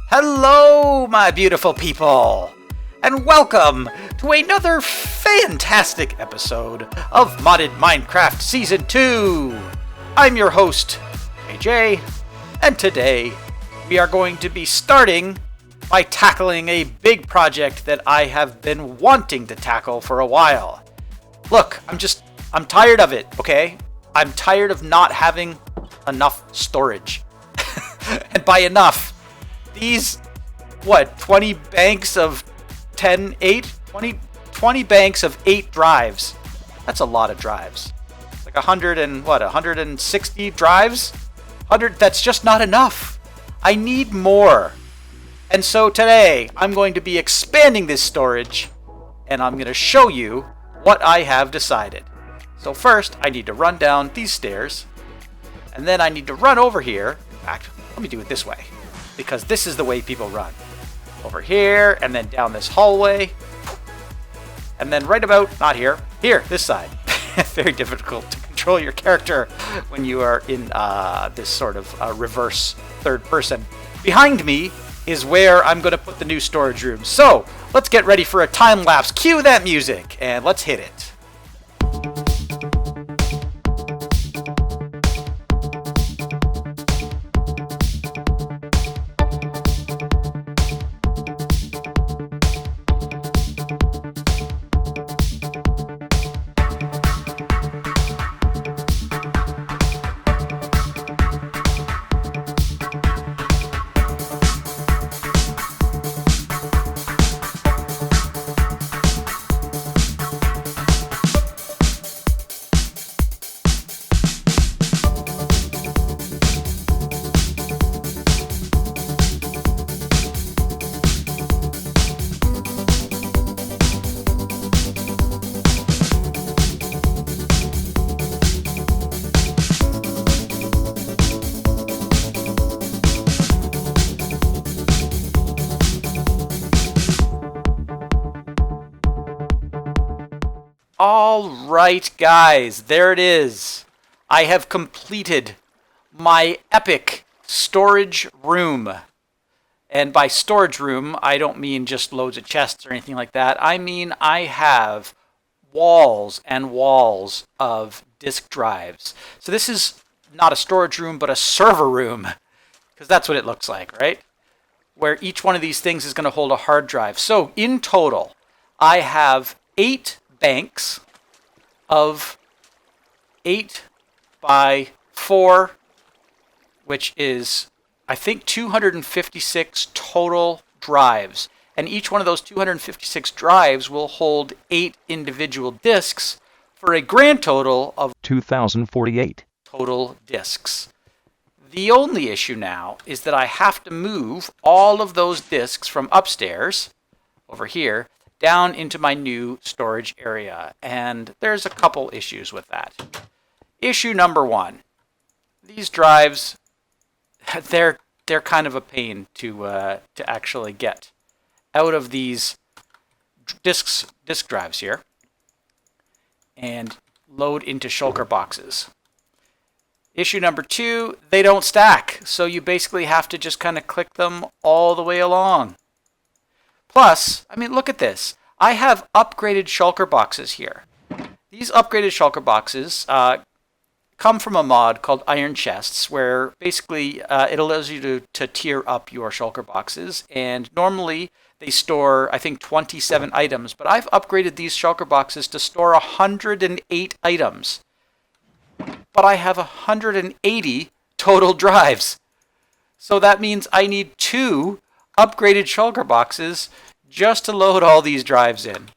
Hello, my beautiful people, and welcome to another fantastic episode of Modded Minecraft Season 2. I'm your host, AJ, and today we are going to be starting by tackling a big project that I have been wanting to tackle for a while. Look, I'm tired of it, okay? I'm tired of not having enough storage. And by enough, these, 20 banks of 20 banks of 8 drives. That's a lot of drives. Like 160 drives? 100, that's just not enough. I need more. And so today, I'm going to be expanding this storage, and I'm going to show you what I have decided. So first, I need to run down these stairs, and then I need to run over here. In fact, let me do it this way, because this is the way people run. Over here, and then down this hallway, and then right about, not here, this side. Very difficult to control your character when you are in this sort of reverse third person. Behind me is where I'm going to put the new storage room. So, let's get ready for a time lapse. Cue that music, and let's hit it. Alright guys, there it is. I have completed my epic storage room. And by storage room, I don't mean just loads of chests or anything like that. I mean I have walls and walls of disk drives. So this is not a storage room, but a server room. Because that's what it looks like, right? Where each one of these things is going to hold a hard drive. So in total, I have 8 banks of 8 by 4, which is, I think, 256 total drives. And each one of those 256 drives will hold 8 individual disks for a grand total of 2,048 total disks. The only issue now is that I have to move all of those disks from upstairs, over here, down into my new storage area. And there's a couple issues with that. Issue number 1. These drives, they're kind of a pain to actually get out of these disk drives here and load into shulker boxes. Issue number 2, they don't stack. So you basically have to just kind of click them all the way along. Plus, I mean, look at this. I have upgraded shulker boxes here. These upgraded shulker boxes come from a mod called Iron Chests, where basically it allows you to tier up your shulker boxes. And normally they store, I think, 27 items. But I've upgraded these shulker boxes to store 108 items. But I have 180 total drives. So that means I need 2 upgraded shulker boxes just to load all these drives in,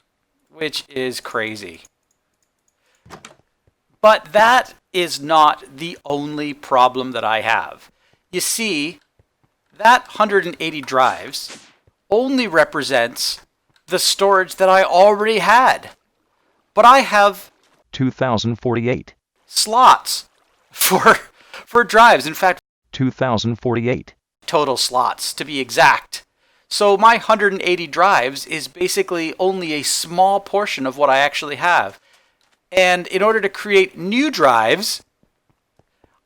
which is crazy. But that is not the only problem that I have. You see, that 180 drives only represents the storage that I already had. But I have 2,048 slots for drives. In fact, 2,048 total slots, to be exact. So my 180 drives is basically only a small portion of what I actually have. And in order to create new drives,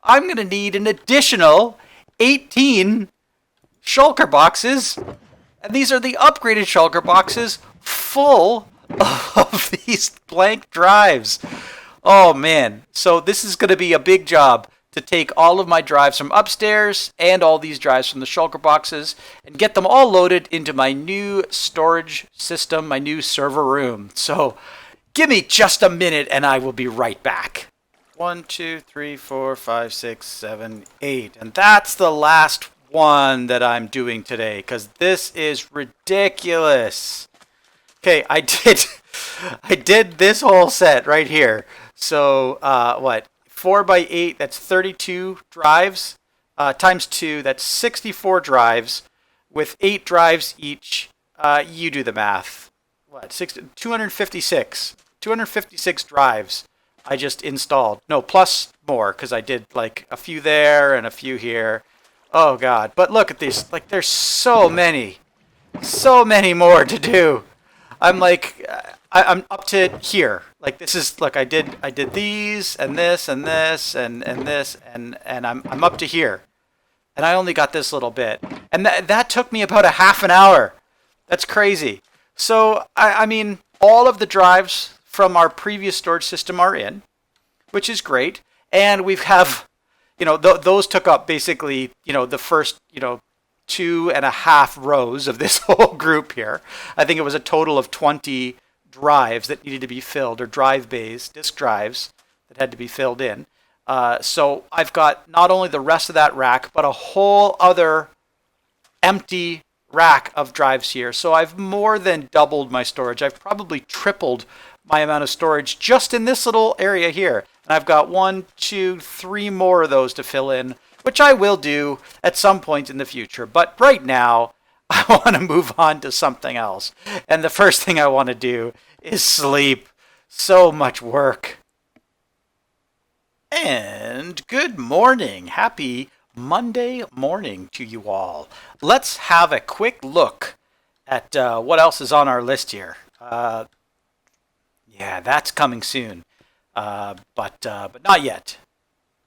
I'm going to need an additional 18 shulker boxes. And these are the upgraded shulker boxes full of these blank drives. Oh man. So this is going to be a big job to take all of my drives from upstairs and all these drives from the shulker boxes and get them all loaded into my new storage system, my new server room. So give me just a minute and I will be right back. 1, 2, 3, 4, 5, 6, 7, 8. And that's the last one that I'm doing today because this is ridiculous. Okay, I did this whole set right here. So what? 4 by 8, that's 32 drives, times 2, that's 64 drives, with 8 drives each. You do the math. What? 256 drives I just installed. No, plus more, because I did like a few there and a few here. Oh God, but look at these, like there's so many more to do. I'm like, I'm up to here. Like this is, look, I did these and this and this and this and I'm up to here, and I only got this little bit, and that took me about a half an hour. That's crazy. So I mean, all of the drives from our previous storage system are in, which is great, and we have, you know, those took up basically, you know, the first, you know, 2.5 rows of this whole group here. I think it was a total of 20 drives that needed to be filled, or drive bays, disk drives that had to be filled in. So I've got not only the rest of that rack, but a whole other empty rack of drives here. So I've more than doubled my storage. I've probably tripled my amount of storage just in this little area here. And I've got 1, 2, 3 more of those to fill in, which I will do at some point in the future. But right now, I want to move on to something else. And the first thing I want to do is sleep. So much work. And good morning. Happy Monday morning to you all. Let's have a quick look at what else is on our list here. Yeah, that's coming soon. But not yet.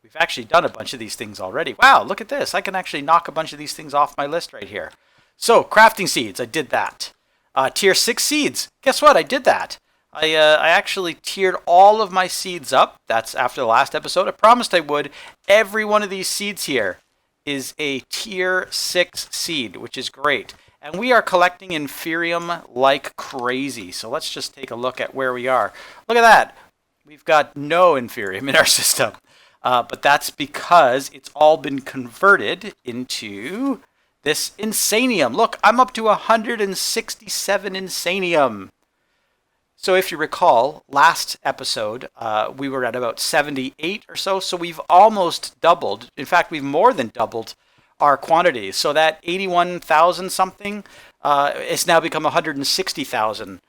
We've actually done a bunch of these things already. Wow, look at this. I can actually knock a bunch of these things off my list right here. So, crafting seeds, I did that. Tier 6 seeds. Guess what? I did that. I actually tiered all of my seeds up. That's after the last episode. I promised I would. Every one of these seeds here is a tier 6 seed, which is great. And we are collecting Inferium like crazy. So let's just take a look at where we are. Look at that. We've got no Inferium in our system. But that's because it's all been converted into this Insanium. Look, I'm up to 167 Insanium. So if you recall, last episode, we were at about 78 or so. So we've almost doubled. In fact, we've more than doubled our quantity. So that 81,000 something it's now become 160,000,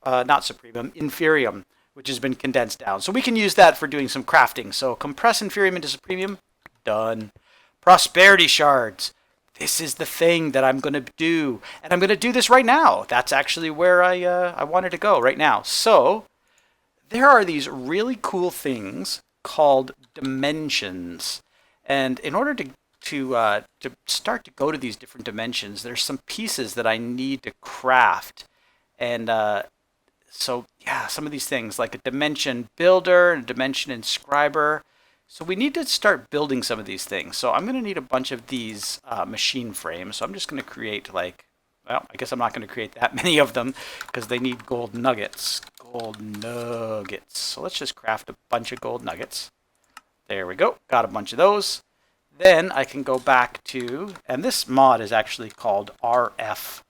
not Supremum, Inferium, which has been condensed down. So we can use that for doing some crafting. So compress Inferium into Supremium, done. Prosperity shards. This is the thing that I'm going to do. And I'm going to do this right now. That's actually where I wanted to go right now. So there are these really cool things called dimensions. And in order to start to go to these different dimensions, there's some pieces that I need to craft. And so, yeah, some of these things like a dimension builder and a dimension inscriber. So we need to start building some of these things. So I'm going to need a bunch of these machine frames. So I'm just going to create like, well, I guess I'm not going to create that many of them because they need gold nuggets. Gold nuggets. So let's just craft a bunch of gold nuggets. There we go. Got a bunch of those. Then I can go back to, and this mod is actually called RF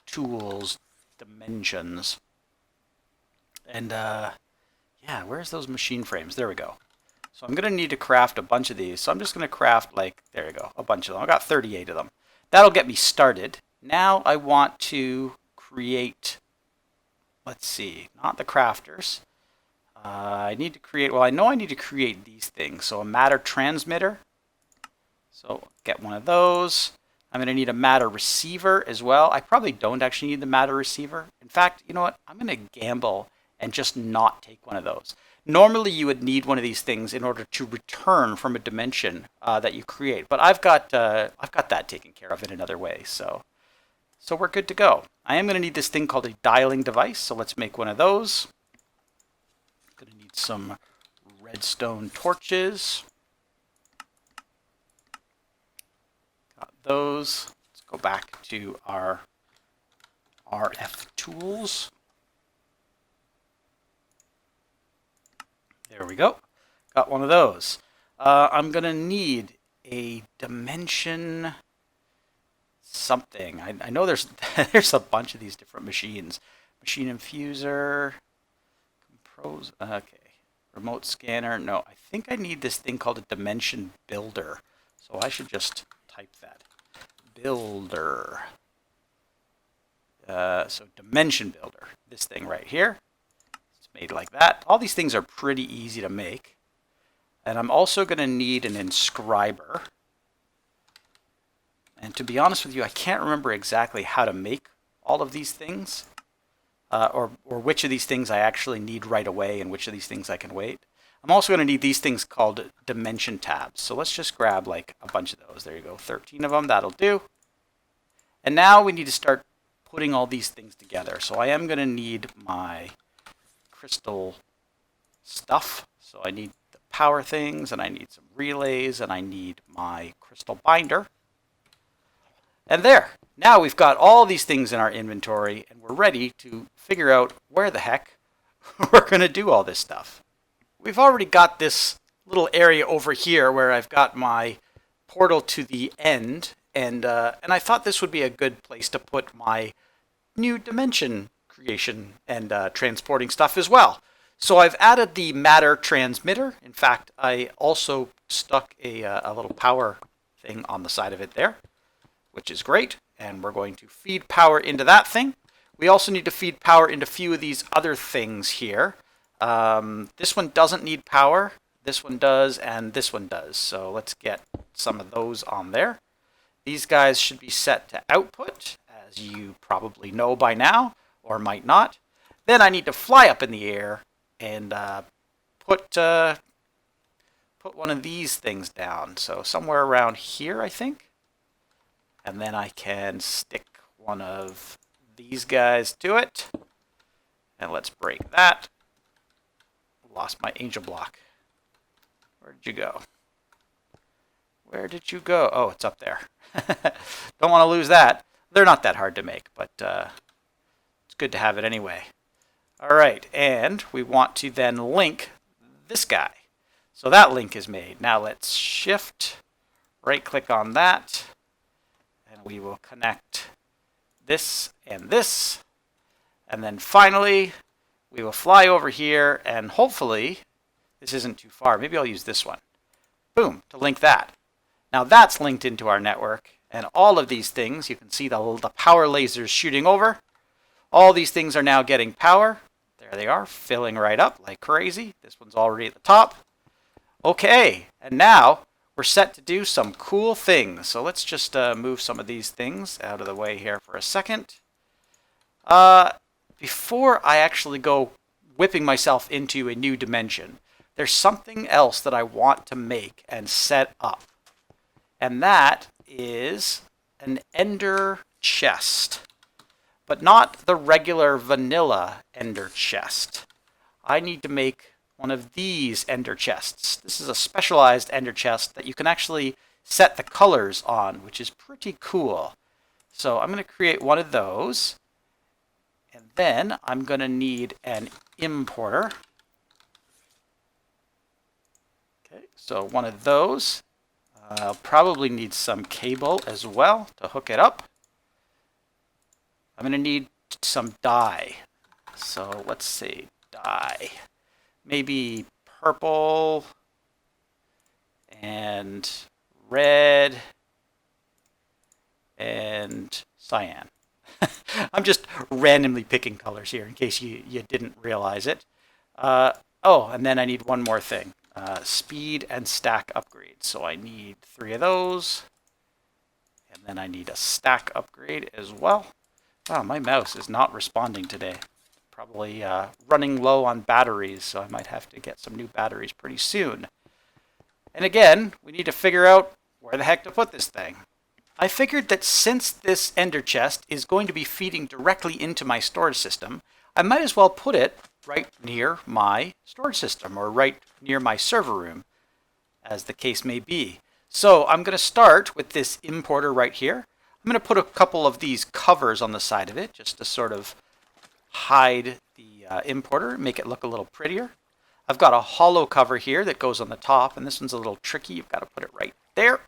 Tools Dimensions. And yeah, where's those machine frames? There we go. So I'm going to need to craft a bunch of these. So I'm just going to craft like, there we go, a bunch of them. I got 38 of them. That'll get me started. Now I want to create, let's see, not the crafters. I need to create, well, I know I need to create these things. So a matter transmitter. So get one of those. I'm going to need a matter receiver as well. I probably don't actually need the matter receiver. In fact, you know what? I'm going to gamble and just not take one of those. Normally you would need one of these things in order to return from a dimension that you create, but I've got that taken care of in another way, so we're good to go. I am going to need this thing called a dialing device, so let's make one of those. I'm going to need some redstone torches. Got those. Let's go back to our RF tools. There we go. Got one of those. I'm going to need a dimension something. I know there's there's a bunch of these different machines. Machine infuser, compros. Okay, remote scanner. No, I think I need this thing called a dimension builder. So I should just type that. Builder. So dimension builder. This thing right here. It's made like that. All these things are pretty easy to make. And I'm also going to need an inscriber. And to be honest with you, I can't remember exactly how to make all of these things, or which of these things I actually need right away and which of these things I can wait. I'm also going to need these things called dimension tabs. So let's just grab like a bunch of those. There you go, 13 of them, that'll do. And now we need to start putting all these things together. So I am going to need my crystal stuff. So I need the power things, and I need some relays, and I need my crystal binder. And there, now we've got all these things in our inventory, and we're ready to figure out where the heck we're going to do all this stuff. We've already got this little area over here where I've got my portal to the end, and I thought this would be a good place to put my new dimension creation and transporting stuff as well. So I've added the matter transmitter. In fact, I also stuck a little power thing on the side of it there, which is great, and we're going to feed power into that thing. We also need to feed power into a few of these other things here. This one doesn't need power, this one does, and this one does. So let's get some of those on there. These guys should be set to output, as you probably know by now, or might not. Then I need to fly up in the air and put one of these things down. So somewhere around here, I think. And then I can stick one of these guys to it. And let's break that. Lost my angel block. Where did you go? Where did you go? Oh, it's up there. Don't want to lose that. They're not that hard to make, but it's good to have it anyway. All right, and we want to then link this guy. So that link is made. Now let's shift, right-click on that. And we will connect this and this. And then finally, we will fly over here, and hopefully, this isn't too far. Maybe I'll use this one. Boom, to link that. Now that's linked into our network, and all of these things, you can see the power lasers shooting over. All these things are now getting power. There they are, filling right up like crazy. This one's already at the top. Okay, and now we're set to do some cool things. So let's just move some of these things out of the way here for a second. Before I actually go whipping myself into a new dimension, there's something else that I want to make and set up. And that is an ender chest. But not the regular vanilla ender chest. I need to make one of these ender chests. This is a specialized ender chest that you can actually set the colors on, which is pretty cool. So I'm going to create one of those. And then I'm going to need an importer. Okay, so one of those. I'll probably need some cable as well to hook it up. I'm going to need some dye. So let's see, dye. Maybe purple and red and cyan. I'm just randomly picking colors here in case you didn't realize it. Oh, and then I need one more thing. Speed and stack upgrade. So I need 3 of those. And then I need a stack upgrade as well. Wow, my mouse is not responding today. probably running low on batteries, so I might have to get some new batteries pretty soon. And again, we need to figure out where the heck to put this thing. I figured that since this ender chest is going to be feeding directly into my storage system, I might as well put it right near my storage system or right near my server room, as the case may be. So I'm going to start with this importer right here. I'm going to put a couple of these covers on the side of it just to sort of hide the importer, make it look a little prettier. I've got a hollow cover here that goes on the top, and this one's a little tricky. You've got to put it right there.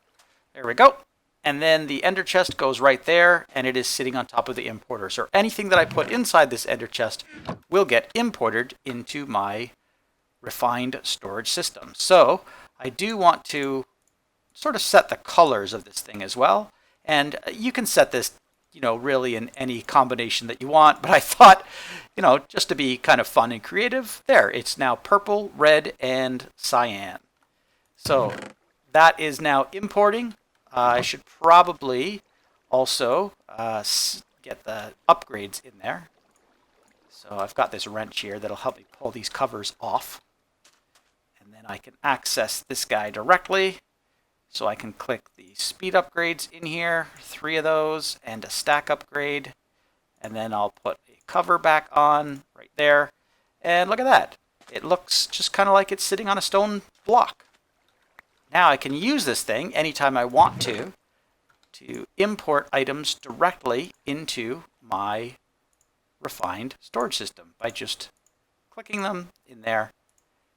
There we go. And then the ender chest goes right there, and it is sitting on top of the importer. So anything that I put inside this ender chest will get imported into my refined storage system. So I do want to sort of set the colors of this thing as well. And you can set this, really in any combination that you want. But I thought, just to be kind of fun and creative, there, it's now purple, red, and cyan. So that is now importing. I should probably also get the upgrades in there. So I've got this wrench here that'll help me pull these covers off. And then I can access this guy directly. So I can click the speed upgrades in here, 3 of those, and a stack upgrade. And then I'll put a cover back on right there. And look at that. It looks just kind of like it's sitting on a stone block. Now I can use this thing anytime I want to import items directly into my refined storage system by just clicking them in there.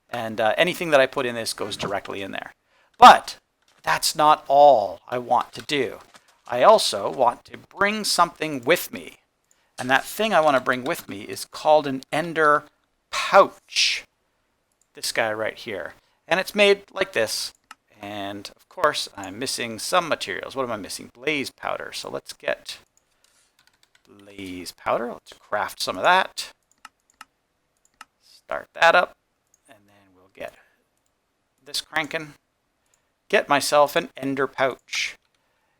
And anything that I put in this goes directly in there. But that's not all I want to do. I also want to bring something with me. And that thing I want to bring with me is called an ender pouch. This guy right here. And it's made like this. And of course, I'm missing some materials. What am I missing? Blaze powder. So let's get blaze powder. Let's craft some of that. Start that up. And then we'll get this cranking. Get myself an ender pouch.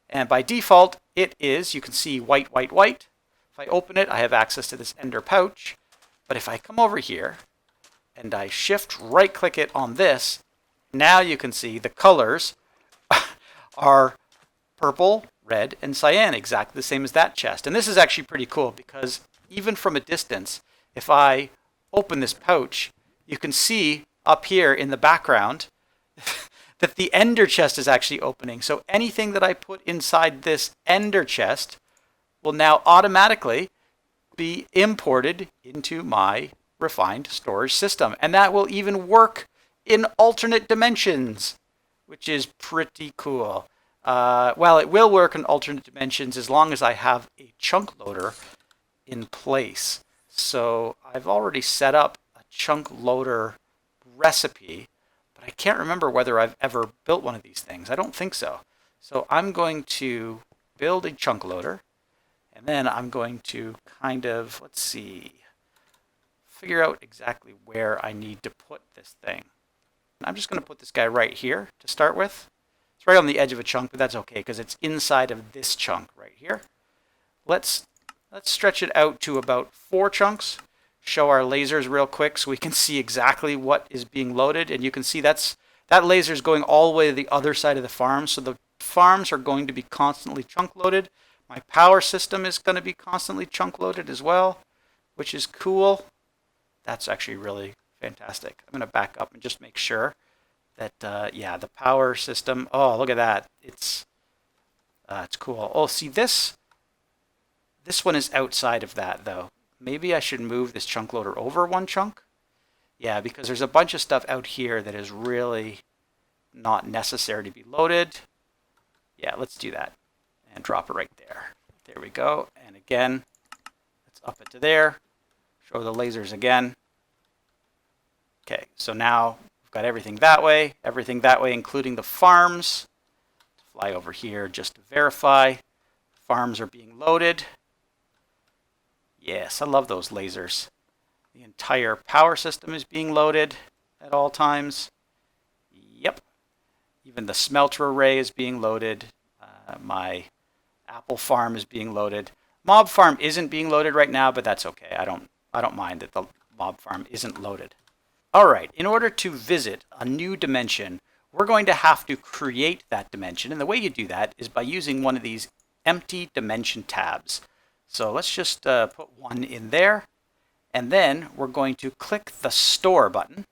And by default, it is, you can see white, white, white. If I open it, I have access to this ender pouch. But if I come over here and I shift right click it on this, now you can see the colors are purple, red, and cyan, exactly the same as that chest. And this is actually pretty cool because even from a distance, if I open this pouch, you can see up here in the background that the ender chest is actually opening. So anything that I put inside this ender chest will now automatically be imported into my refined storage system. And that will even work in alternate dimensions, which is pretty cool. Well, it will work in alternate dimensions as long as I have a chunk loader in place. So I've already set up a chunk loader recipe, but I can't remember whether I've ever built one of these things. I don't think so. So I'm going to build a chunk loader, and then I'm going to kind of, let's see, figure out exactly where I need to put this thing. I'm just going to put this guy right here to start with. It's right on the edge of a chunk, but that's okay because it's inside of this chunk right here. Let's stretch it out to about 4 chunks. Show our lasers real quick so we can see exactly what is being loaded. And you can see that laser is going all the way to the other side of the farm. So the farms are going to be constantly chunk loaded. My power system is going to be constantly chunk loaded as well, which is cool. That's actually really fantastic. I'm going to back up and just make sure that, yeah, the power system. Oh, look at that. It's cool. Oh, see, this one is outside of that, though. Maybe I should move this chunk loader over 1 chunk. Yeah, because there's a bunch of stuff out here that is really not necessary to be loaded. Yeah, let's do that. And drop it right there. There we go. And again, let's up it to there. Show the lasers again. Okay, so now we've got everything that way, including the farms. Fly over here just to verify. Farms are being loaded. Yes, I love those lasers. The entire power system is being loaded at all times. Yep. Even the smelter array is being loaded. My apple farm is being loaded. Mob farm isn't being loaded right now, but that's okay. I don't I don't mind that the mob farm isn't loaded. All right, in order to visit a new dimension, we're going to have to create that dimension. And the way you do that is by using one of these empty dimension tabs. So let's just put one in there. And then we're going to click the store button.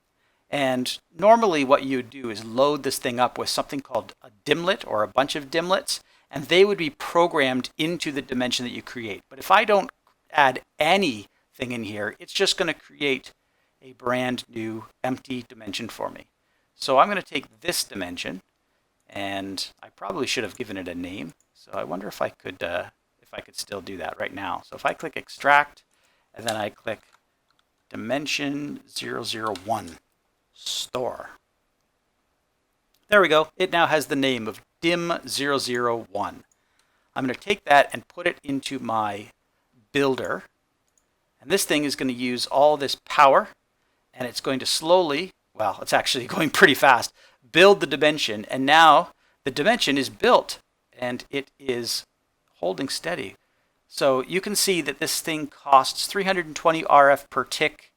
And normally what you would do is load this thing up with something called a dimlet or a bunch of dimlets, and they would be programmed into the dimension that you create. But if I don't add anything in here, it's just going to create a brand new empty dimension for me. So I'm going to take this dimension, and I probably should have given it a name. So I wonder if I could still do that right now. So if I click extract, and then I click dimension 001 store. There we go. It now has the name of dim001. I'm going to take that and put it into my builder. And this thing is going to use all this power, and it's going to slowly, well, it's actually going pretty fast, build the dimension. And now the dimension is built, and it is holding steady. So you can see that this thing costs 320 RF per tick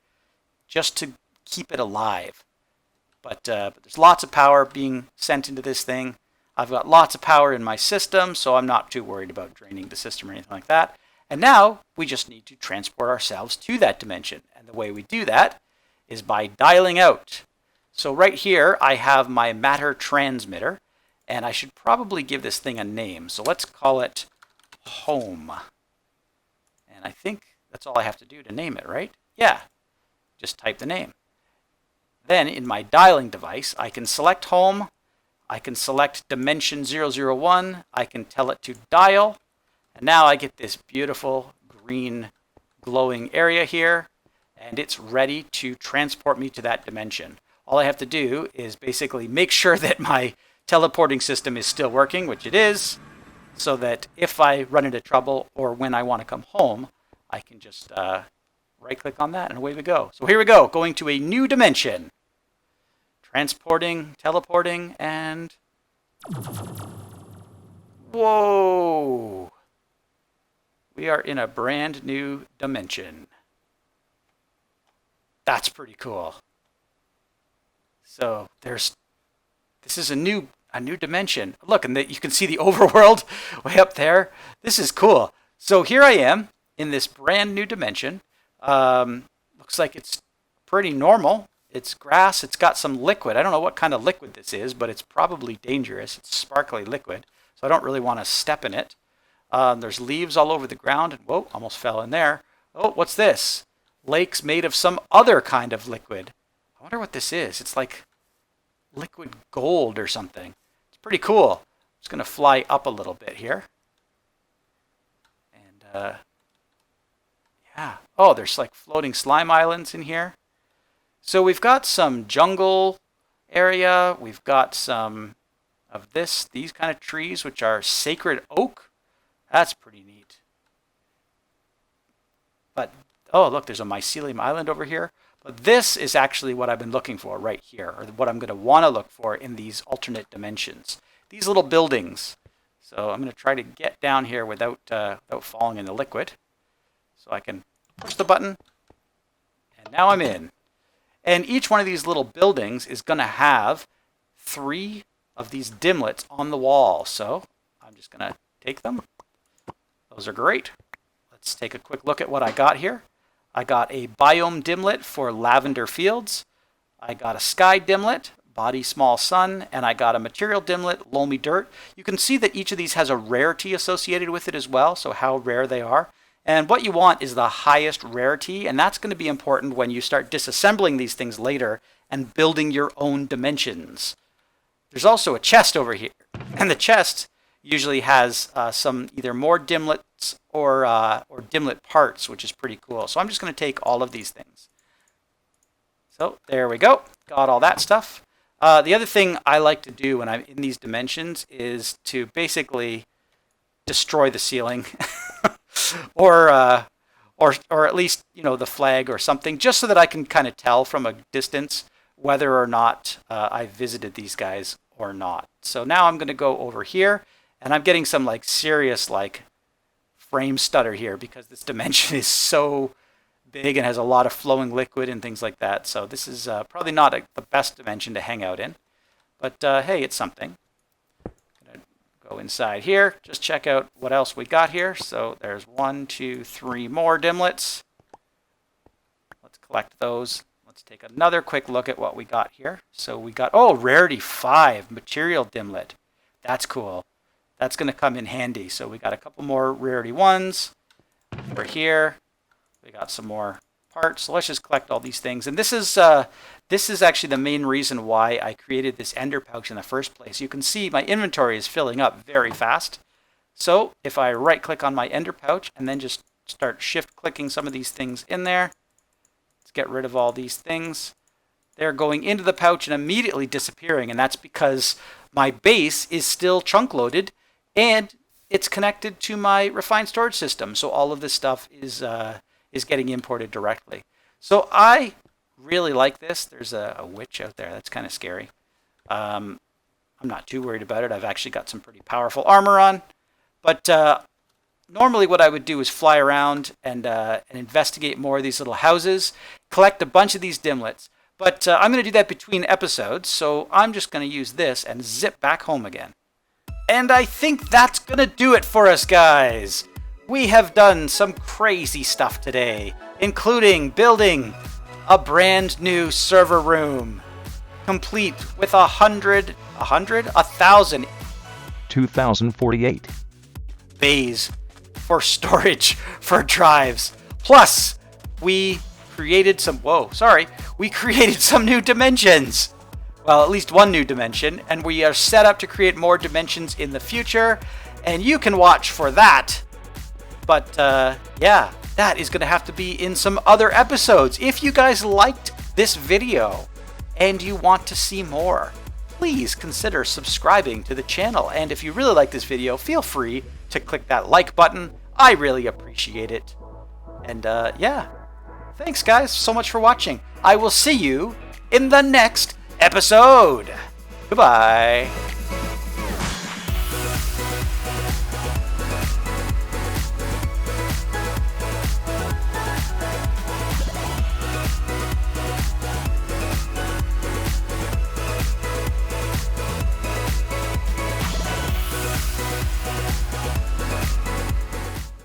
just to keep it alive. But there's lots of power being sent into this thing. I've got lots of power in my system, so I'm not too worried about draining the system or anything like that. And now we just need to transport ourselves to that dimension. And the way we do that is by dialing out. So right here, I have my matter transmitter, and I should probably give this thing a name. So let's call it home. And I think that's all I have to do to name it, right? Yeah, just type the name. Then in my dialing device, I can select home, I can select dimension 001, I can tell it to dial, and now I get this beautiful green glowing area here, and it's ready to transport me to that dimension. All I have to do is basically make sure that my teleporting system is still working, which it is, so that if I run into trouble or when I want to come home, I can just right-click on that and away we go. So here we go, going to a new dimension. Transporting, teleporting, and... whoa! We are in a brand new dimension. That's pretty cool. So this is a new dimension. Look, and you can see the overworld way up there. This is cool. So here I am in this brand new dimension. Looks like it's pretty normal. It's grass. It's got some liquid. I don't know what kind of liquid this is, but it's probably dangerous. It's sparkly liquid, so I don't really want to step in it. There's leaves all over the ground. And whoa, almost fell in there. Oh, what's this? Lakes made of some other kind of liquid. I wonder what this is. It's like liquid gold or something. It's pretty cool. I'm just going to fly up a little bit here. And yeah. Oh, there's like floating slime islands in here. So we've got some jungle area. We've got some of these kind of trees, which are sacred oak. That's pretty neat. But, oh, look, there's a mycelium island over here. But this is actually what I've been looking for right here, or what I'm going to want to look for in these alternate dimensions. These little buildings. So I'm going to try to get down here without falling in the liquid. So I can push the button, and now I'm in. And each one of these little buildings is going to have 3 of these dimlets on the wall. So I'm just going to take them. Those are great. Let's take a quick look at what I got here. I got a biome dimlet for lavender fields. I got a sky dimlet, body small sun, and I got a material dimlet, loamy dirt. You can see that each of these has a rarity associated with it as well, so how rare they are. And what you want is the highest rarity, and that's going to be important when you start disassembling these things later and building your own dimensions. There's also a chest over here, and the chest usually has some either more dimlets or dimlet parts, which is pretty cool. So I'm just going to take all of these things. So there we go. Got all that stuff. The other thing I like to do when I'm in these dimensions is to basically destroy the ceiling. or at least, you know, the flag or something, just so that I can kind of tell from a distance whether or not I visited these guys or not. So now I'm going to go over here, and I'm getting some like serious like frame stutter here because this dimension is so big and has a lot of flowing liquid and things like that. So this is probably not the best dimension to hang out in. But hey, it's something. Gonna go inside here, just check out what else we got here. So there's 1, 2, 3 more dimlets. Let's collect those. Let's take another quick look at what we got here. So we got, oh, rarity 5, material dimlet. That's cool. That's going to come in handy. So we got a couple more rarity 1s over here. We got some more parts. So let's just collect all these things. And this is actually the main reason why I created this ender pouch in the first place. You can see my inventory is filling up very fast. So if I right click on my ender pouch and then just start shift clicking some of these things in there, let's get rid of all these things. They're going into the pouch and immediately disappearing. And that's because my base is still chunk loaded and it's connected to my refined storage system. So all of this stuff is getting imported directly. So I really like this. There's a witch out there. That's kind of scary. I'm not too worried about it. I've actually got some pretty powerful armor on. But normally what I would do is fly around and investigate more of these little houses, collect a bunch of these dimlets. But I'm going to do that between episodes. So I'm just going to use this and zip back home again. And I think that's going to do it for us, guys. We have done some crazy stuff today, including building a brand new server room, complete with 1,000 2048 bays for storage for drives. Plus, we created some, we created some new dimensions. Well, at least one new dimension, and we are set up to create more dimensions in the future, and you can watch for that. But yeah, that is going to have to be in some other episodes. If you guys liked this video and you want to see more, please consider subscribing to the channel. And if you really like this video, feel free to click that like button. I really appreciate it. And yeah, thanks guys so much for watching. I will see you in the next episode. Goodbye.